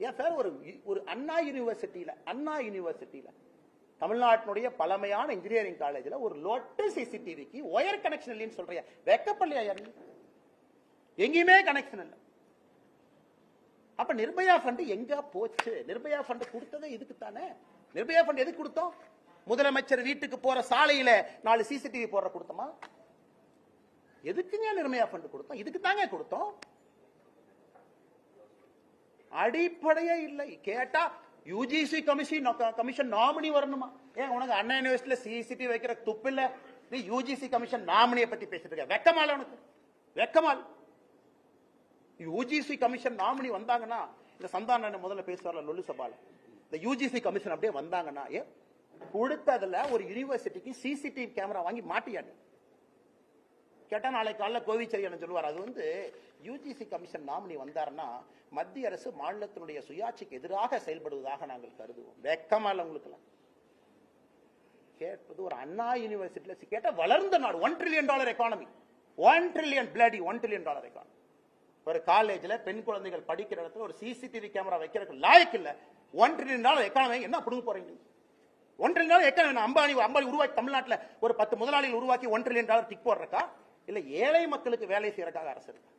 ஏன் சார் ஒரு அண்ணா யூனிவர்சிட்டியில தமிழ்நாட்டினுடைய பழமையான இன்ஜினியரிங் காலேஜ்ல ஒரு லோட்டு சிசிடிவிக்கு ஒயர் கனெக்ஷன் இல்லைன்னு சொல்றியா? வெக்கப்படலையா யாரு? எங்கேயுமே கனெக்ஷன் இல்லை. அப்ப நிர்பயா ஃபண்ட் எங்க போச்சு? நிர்பயா ஃபண்ட் கொடுத்ததே இதுக்கு தானே. நிர்பயா ஃபண்ட் எதுக்கு கொடுத்தோம்? முதலமைச்சர் வீட்டுக்கு போற சாலையில 4 சிசிடிவி போடுற கொடுத்தோமா? எதுக்குங்க நிர்பயா ஃபண்ட் கொடுத்தோம்? இதுக்கு தாங்க கொடுத்தோம். அடிப்படையே இல்லை. கேட்டா யூஜிசி கமிஷன் நாமினி வரணுமா? ஏன் உனக்கு அண்ணா யூனிவர்சிட்டியில சிசிடிவி வைக்கிற துப்பு இல்ல? நீ யூஜிசி கமிஷன் நாமினியை பத்தி பேசிட்டு இருக்க. வெக்கமால உனக்கு? வெக்கமால். யூஜிசி கமிஷன் நாமினி வந்தாங்கன்னா, இந்த சந்தானம் முதல்ல பேசுவார்ல லொல்லு சபால, இந்த யூஜிசி கமிஷன் அப்படியே வந்தாங்கன்னா, கொடுத்ததுல ஒரு யூனிவர்சிட்டிக்கு சிசிடிவி கேமரா வாங்கி மாட்டியாடு கேட்டா நாளைக்கு காலைல கோவிச்செழியன் சொல்லுவார். அது யூஜிசி கமிஷன் நாமினி வந்தாருன்னா மத்திய அரசு மாநிலத்தினுடைய சுயாட்சிக்கு எதிராக செயல்படுவதாக நாங்கள் கருதுவோம். வெக்கமால உங்களுக்கு கேட்பது ஒரு அண்ணா யூனிவர்சிட்டியில கேட்டா வளர்ந்த நாடு, $1 trillion எக்கானமி, $1 trillion எக்கானமி. ஒரு காலேஜ்ல பெண் குழந்தைகள் படிக்கிற இடத்துல ஒரு சிசிடிவி கேமரா வைக்கிறதுக்கு லாயக்கு இல்ல. $1 trillion எக்கானமி என்ன புடுங்க போறீங்க? $1 trillion எக்கானமி அம்பானி உருவாக்கி தமிழ்நாட்டில் ஒரு 10 முதலாளிகள் உருவாக்கி $1 trillion டிக் போடுறக்கா? இல்ல ஏழை மக்களுக்கு வேலை செய்யறதுக்காக அரசு இருக்கு?